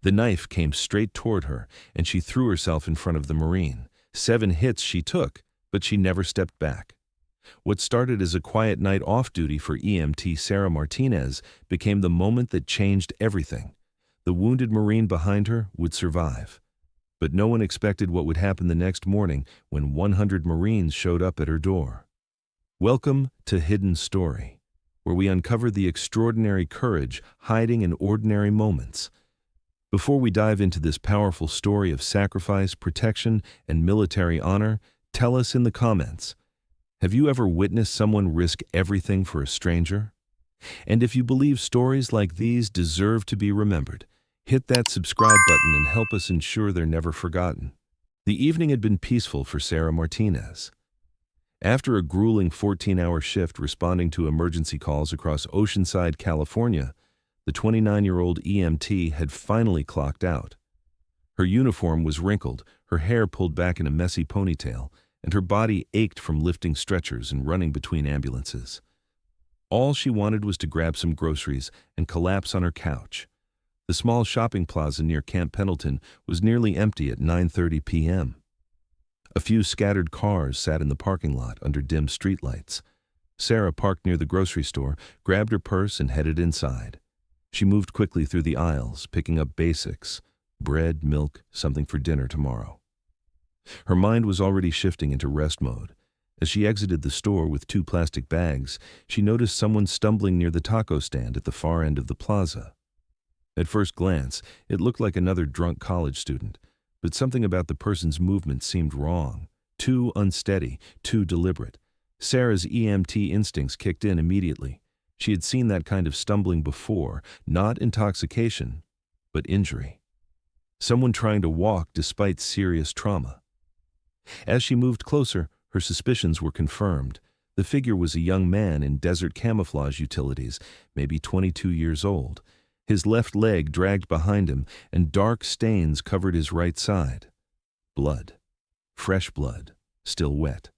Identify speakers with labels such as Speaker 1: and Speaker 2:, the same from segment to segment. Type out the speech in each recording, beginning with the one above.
Speaker 1: The knife came straight toward her, and she threw herself in front of the Marine. 7 hits she took, but she never stepped back. What started as a quiet night off duty for EMT Sarah Martinez became the moment that changed everything. The wounded Marine behind her would survive. But no one expected what would happen the next morning when 100 Marines showed up at her door. Welcome to Hidden Story, where we uncover the extraordinary courage hiding in ordinary moments. Before we dive into this powerful story of sacrifice, protection, and military honor, tell us in the comments, have you ever witnessed someone risk everything for a stranger? And if you believe stories like these deserve to be remembered, hit that subscribe button and help us ensure they're never forgotten. The evening had been peaceful for Sarah Martinez. After a grueling 14-hour shift responding to emergency calls across Oceanside, California, the 29-year-old EMT had finally clocked out. Her uniform was wrinkled, her hair pulled back in a messy ponytail, and her body ached from lifting stretchers and running between ambulances. All she wanted was to grab some groceries and collapse on her couch. The small shopping plaza near Camp Pendleton was nearly empty at 9:30 p.m. A few scattered cars sat in the parking lot under dim streetlights. Sarah parked near the grocery store, grabbed her purse, and headed inside. She moved quickly through the aisles, picking up basics: bread, milk, something for dinner tomorrow. Her mind was already shifting into rest mode. As she exited the store with 2 plastic bags, she noticed someone stumbling near the taco stand at the far end of the plaza. At first glance, it looked like another drunk college student, but something about the person's movement seemed wrong, too unsteady, too deliberate. Sarah's EMT instincts kicked in immediately. She had seen that kind of stumbling before, not intoxication, but injury. Someone trying to walk despite serious trauma. As she moved closer, her suspicions were confirmed. The figure was a young man in desert camouflage utilities, maybe 22 years old. His left leg dragged behind him, and dark stains covered his right side. Blood. Fresh blood, still wet.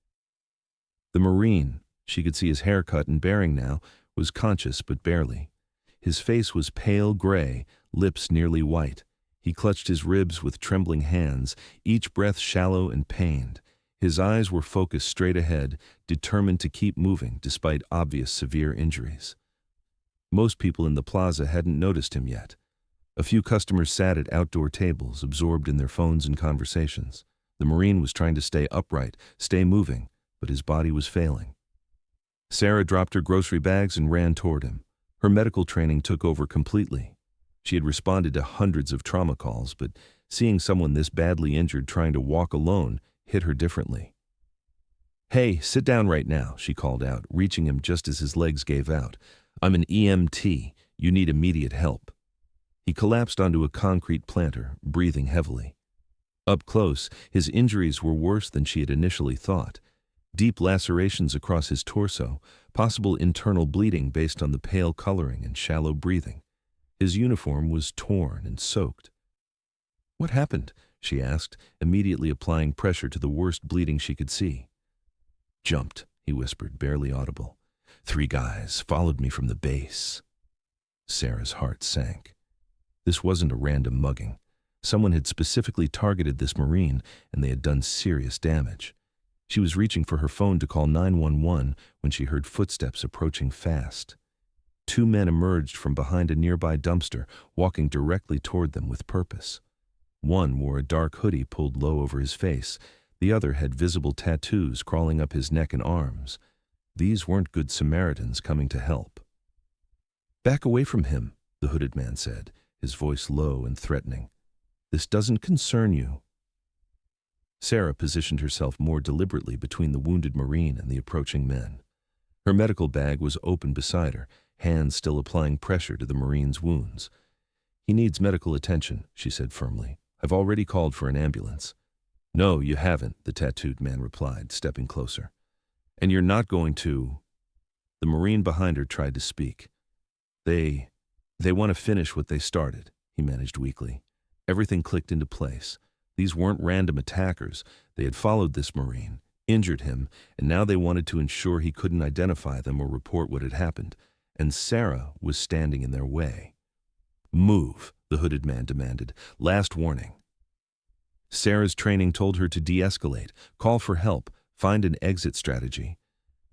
Speaker 1: The Marine, she could see his haircut and bearing now, was conscious but barely. His face was pale gray, lips nearly white. He clutched his ribs with trembling hands, each breath shallow and pained. His eyes were focused straight ahead, determined to keep moving despite obvious severe injuries. Most people in the plaza hadn't noticed him yet. A few customers sat at outdoor tables, absorbed in their phones and conversations. The Marine was trying to stay upright, stay moving, but his body was failing. Sarah dropped her grocery bags and ran toward him. Her medical training took over completely. She had responded to hundreds of trauma calls, but seeing someone this badly injured trying to walk alone hit her differently. "Hey, sit down right now," she called out, reaching him just as his legs gave out. "I'm an EMT. You need immediate help." He collapsed onto a concrete planter, breathing heavily. Up close, his injuries were worse than she had initially thought. Deep lacerations across his torso, possible internal bleeding based on the pale coloring and shallow breathing. His uniform was torn and soaked. "What happened?" she asked, immediately applying pressure to the worst bleeding she could see. "Jumped," he whispered, barely audible. 3 guys followed me from the base." Sarah's heart sank. This wasn't a random mugging. Someone had specifically targeted this Marine, and they had done serious damage. She was reaching for her phone to call 911 when she heard footsteps approaching fast. 2 men emerged from behind a nearby dumpster, walking directly toward them with purpose. One wore a dark hoodie pulled low over his face. The other had visible tattoos crawling up his neck and arms. These weren't good Samaritans coming to help. "Back away from him," the hooded man said, his voice low and threatening. "This doesn't concern you." Sarah positioned herself more deliberately between the wounded Marine and the approaching men. Her medical bag was open beside her, hands still applying pressure to the Marine's wounds. "He needs medical attention," she said firmly. "I've already called for an ambulance." "No, you haven't," the tattooed man replied, stepping closer. "And you're not going to—" The Marine behind her tried to speak. They want to finish what they started," he managed weakly. Everything clicked into place. These weren't random attackers. They had followed this Marine, injured him, and now they wanted to ensure he couldn't identify them or report what had happened. And Sarah was standing in their way. "Move," the hooded man demanded. Last warning. Sarah's training told her to de-escalate, call for help, find an exit strategy.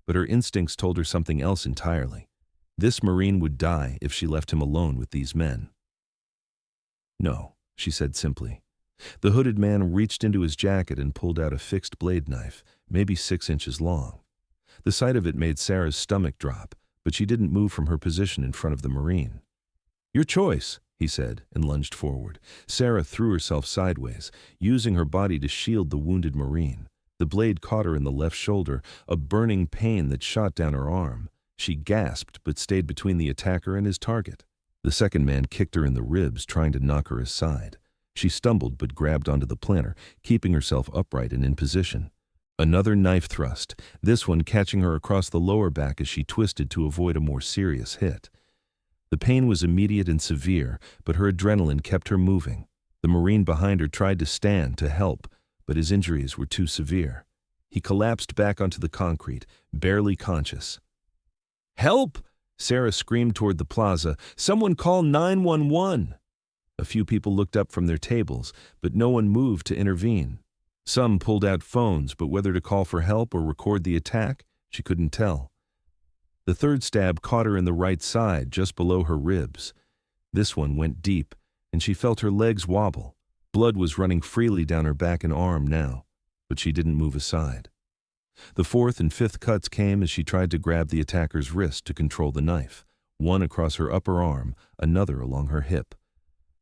Speaker 1: But her instincts told her something else entirely. This Marine would die if she left him alone with these men. No, she said simply. The hooded man reached into his jacket and pulled out a fixed blade knife, maybe 6 inches long. The sight of it made Sarah's stomach drop, but she didn't move from her position in front of the Marine. Your choice, he said, and lunged forward. Sarah threw herself sideways, using her body to shield the wounded Marine. The blade caught her in the left shoulder, a burning pain that shot down her arm. She gasped but stayed between the attacker and his target. The second man kicked her in the ribs, trying to knock her aside. She stumbled but grabbed onto the planter, keeping herself upright and in position. Another knife thrust, this one catching her across the lower back as she twisted to avoid a more serious hit. The pain was immediate and severe, but her adrenaline kept her moving. The Marine behind her tried to stand to help, but his injuries were too severe. He collapsed back onto the concrete, barely conscious. Help! Sarah screamed toward the plaza. Someone call 911! A few people looked up from their tables, but no one moved to intervene. Some pulled out phones, but whether to call for help or record the attack, she couldn't tell. The third stab caught her in the right side, just below her ribs. This one went deep, and she felt her legs wobble. Blood was running freely down her back and arm now, but she didn't move aside. The fourth and fifth cuts came as she tried to grab the attacker's wrist to control the knife, one across her upper arm, another along her hip.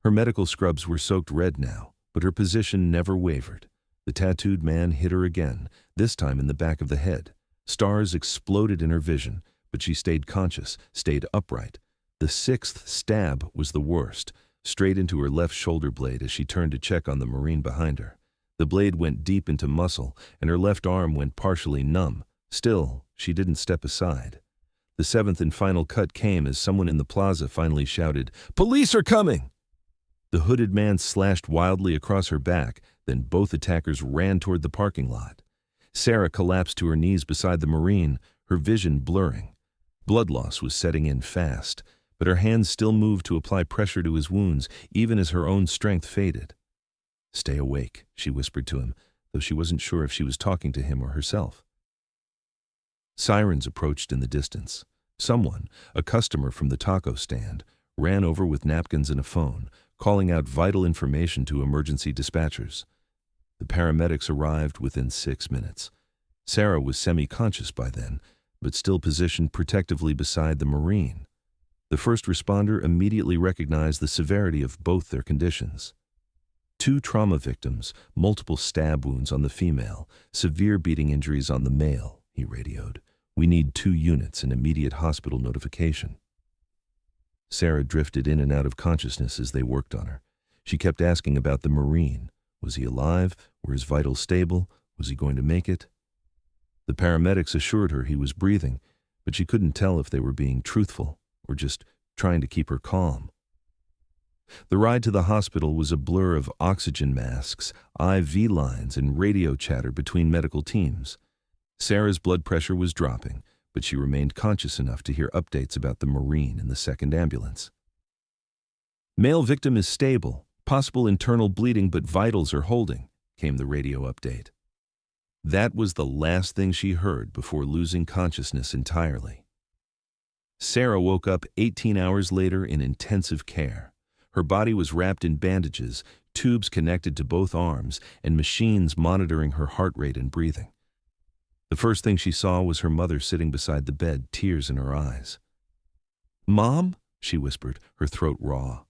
Speaker 1: Her medical scrubs were soaked red now, but her position never wavered. The tattooed man hit her again, this time in the back of the head. Stars exploded in her vision, but she stayed conscious, stayed upright. The sixth stab was the worst, straight into her left shoulder blade as she turned to check on the Marine behind her. The blade went deep into muscle, and her left arm went partially numb. Still, she didn't step aside. The seventh and final cut came as someone in the plaza finally shouted, "Police are coming!" The hooded man slashed wildly across her back, then both attackers ran toward the parking lot. Sarah collapsed to her knees beside the Marine, her vision blurring. Blood loss was setting in fast, but her hands still moved to apply pressure to his wounds, even as her own strength faded. "Stay awake," she whispered to him, though she wasn't sure if she was talking to him or herself. Sirens approached in the distance. Someone, a customer from the taco stand, ran over with napkins and a phone, calling out vital information to emergency dispatchers. The paramedics arrived within 6 minutes. Sarah was semi-conscious by then, but still positioned protectively beside the Marine. The first responder immediately recognized the severity of both their conditions. 2 trauma victims, multiple stab wounds on the female, severe beating injuries on the male, he radioed. We need 2 units and immediate hospital notification. Sarah drifted in and out of consciousness as they worked on her. She kept asking about the Marine. Was he alive? Were his vitals stable? Was he going to make it? The paramedics assured her he was breathing, but she couldn't tell if they were being truthful or just trying to keep her calm. The ride to the hospital was a blur of oxygen masks, IV lines, and radio chatter between medical teams. Sarah's blood pressure was dropping, but she remained conscious enough to hear updates about the Marine in the second ambulance. Male victim is stable, possible internal bleeding but vitals are holding, came the radio update. That was the last thing she heard before losing consciousness entirely. Sarah woke up 18 hours later in intensive care. Her body was wrapped in bandages, tubes connected to both arms, and machines monitoring her heart rate and breathing. The first thing she saw was her mother sitting beside the bed, tears in her eyes. "Mom?" she whispered, her throat raw.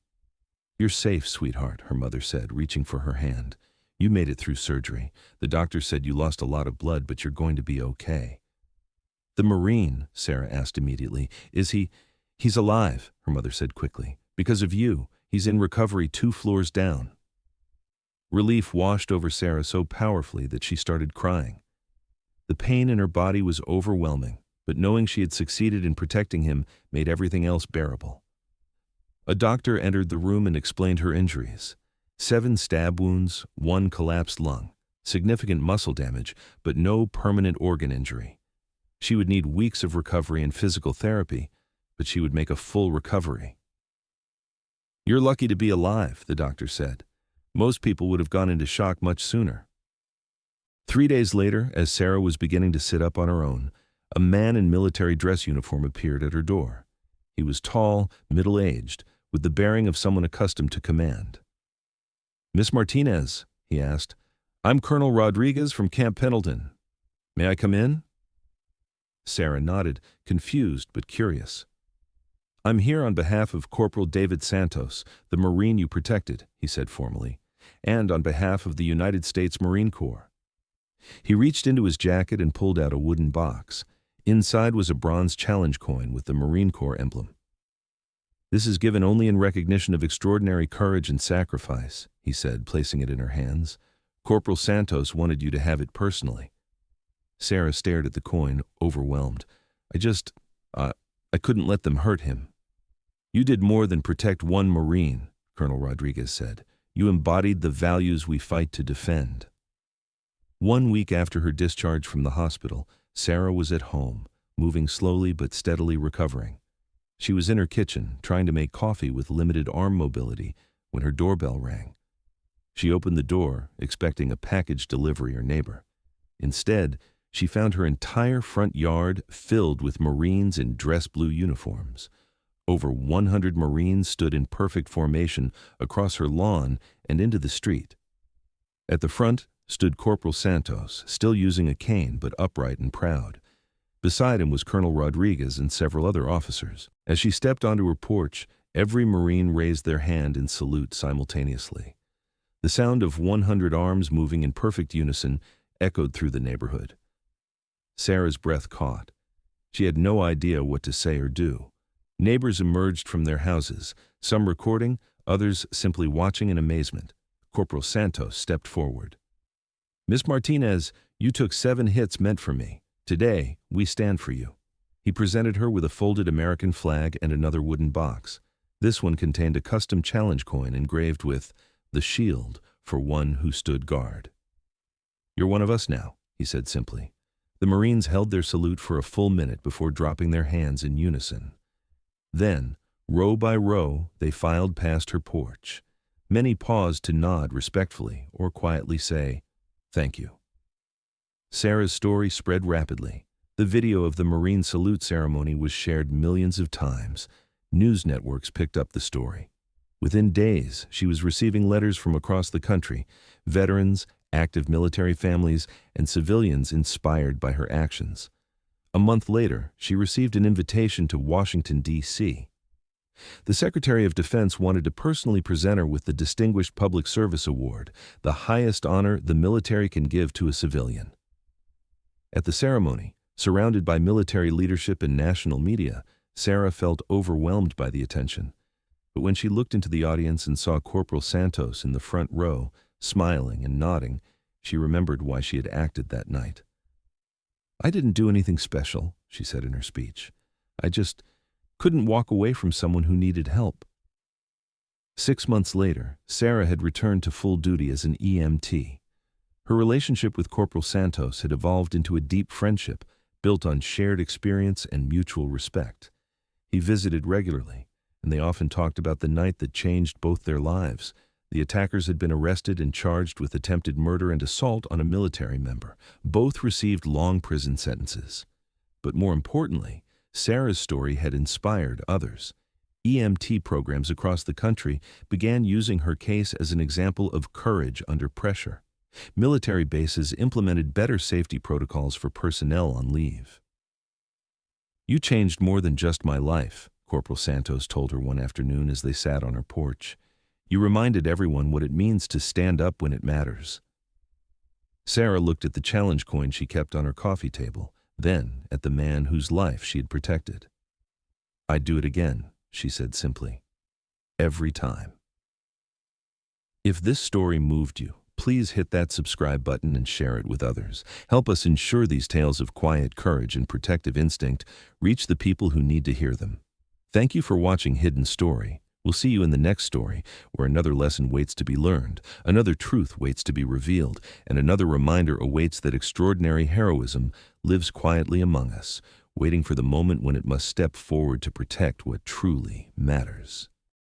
Speaker 1: "You're safe, sweetheart," her mother said, reaching for her hand. "You made it through surgery. The doctor said you lost a lot of blood, but you're going to be okay." "The Marine," Sarah asked immediately, "is he—" "He's alive," her mother said quickly. "Because of you. He's in recovery 2 floors down." Relief washed over Sarah so powerfully that she started crying. The pain in her body was overwhelming, but knowing she had succeeded in protecting him made everything else bearable. A doctor entered the room and explained her injuries. 7 stab wounds, 1 collapsed lung, significant muscle damage, but no permanent organ injury. She would need weeks of recovery and physical therapy, but she would make a full recovery. "You're lucky to be alive," the doctor said. "Most people would have gone into shock much sooner." 3 days later, as Sarah was beginning to sit up on her own, a man in military dress uniform appeared at her door. He was tall, middle-aged, with the bearing of someone accustomed to command. "Miss Martinez," he asked, "I'm Colonel Rodriguez from Camp Pendleton. May I come in?" Sarah nodded, confused but curious. "I'm here on behalf of Corporal David Santos, the Marine you protected," he said formally, "and on behalf of the United States Marine Corps." He reached into his jacket and pulled out a wooden box. Inside was a bronze challenge coin with the Marine Corps emblem. "This is given only in recognition of extraordinary courage and sacrifice," he said, placing it in her hands. "Corporal Santos wanted you to have it personally." Sarah stared at the coin, overwhelmed. I couldn't let them hurt him." "You did more than protect one Marine," Colonel Rodriguez said. "You embodied the values we fight to defend." 1 week after her discharge from the hospital, Sarah was at home, moving slowly but steadily recovering. She was in her kitchen, trying to make coffee with limited arm mobility, when her doorbell rang. She opened the door, expecting a package delivery or neighbor. Instead, she found her entire front yard filled with Marines in dress blue uniforms. Over 100 Marines stood in perfect formation across her lawn and into the street. At the front stood Corporal Santos, still using a cane but upright and proud. Beside him was Colonel Rodriguez and several other officers. As she stepped onto her porch, every Marine raised their hand in salute simultaneously. The sound of 100 arms moving in perfect unison echoed through the neighborhood. Sarah's breath caught. She had no idea what to say or do. Neighbors emerged from their houses, some recording, others simply watching in amazement. Corporal Santos stepped forward. "Miss Martinez, you took 7 hits meant for me. Today, we stand for you." He presented her with a folded American flag and another wooden box. This one contained a custom challenge coin engraved with "The Shield for One Who Stood Guard." "You're one of us now," he said simply. The Marines held their salute for a full minute before dropping their hands in unison. Then, row by row, they filed past her porch. Many paused to nod respectfully or quietly say, "Thank you." Sarah's story spread rapidly. The video of the Marine salute ceremony was shared millions of times. News networks picked up the story. Within days, she was receiving letters from across the country, veterans, active military families, and civilians inspired by her actions. A month later, she received an invitation to Washington, D.C. The Secretary of Defense wanted to personally present her with the Distinguished Public Service Award, the highest honor the military can give to a civilian. At the ceremony, surrounded by military leadership and national media, Sarah felt overwhelmed by the attention. But when she looked into the audience and saw Corporal Santos in the front row, smiling and nodding, she remembered why she had acted that night. "I didn't do anything special," she said in her speech. "I just couldn't walk away from someone who needed help." 6 months later, Sarah had returned to full duty as an EMT. Her relationship with Corporal Santos had evolved into a deep friendship built on shared experience and mutual respect. He visited regularly, and they often talked about the night that changed both their lives. The attackers had been arrested and charged with attempted murder and assault on a military member. Both received long prison sentences. But more importantly, Sarah's story had inspired others. EMT programs across the country began using her case as an example of courage under pressure. Military bases implemented better safety protocols for personnel on leave. "You changed more than just my life," Corporal Santos told her one afternoon as they sat on her porch. "You reminded everyone what it means to stand up when it matters." Sarah looked at the challenge coin she kept on her coffee table, then at the man whose life she had protected. "I'd do it again," she said simply. "Every time." If this story moved you, please hit that subscribe button and share it with others. Help us ensure these tales of quiet courage and protective instinct reach the people who need to hear them. Thank you for watching Hidden Story. We'll see you in the next story, where another lesson waits to be learned, another truth waits to be revealed, and another reminder awaits that extraordinary heroism lives quietly among us, waiting for the moment when it must step forward to protect what truly matters.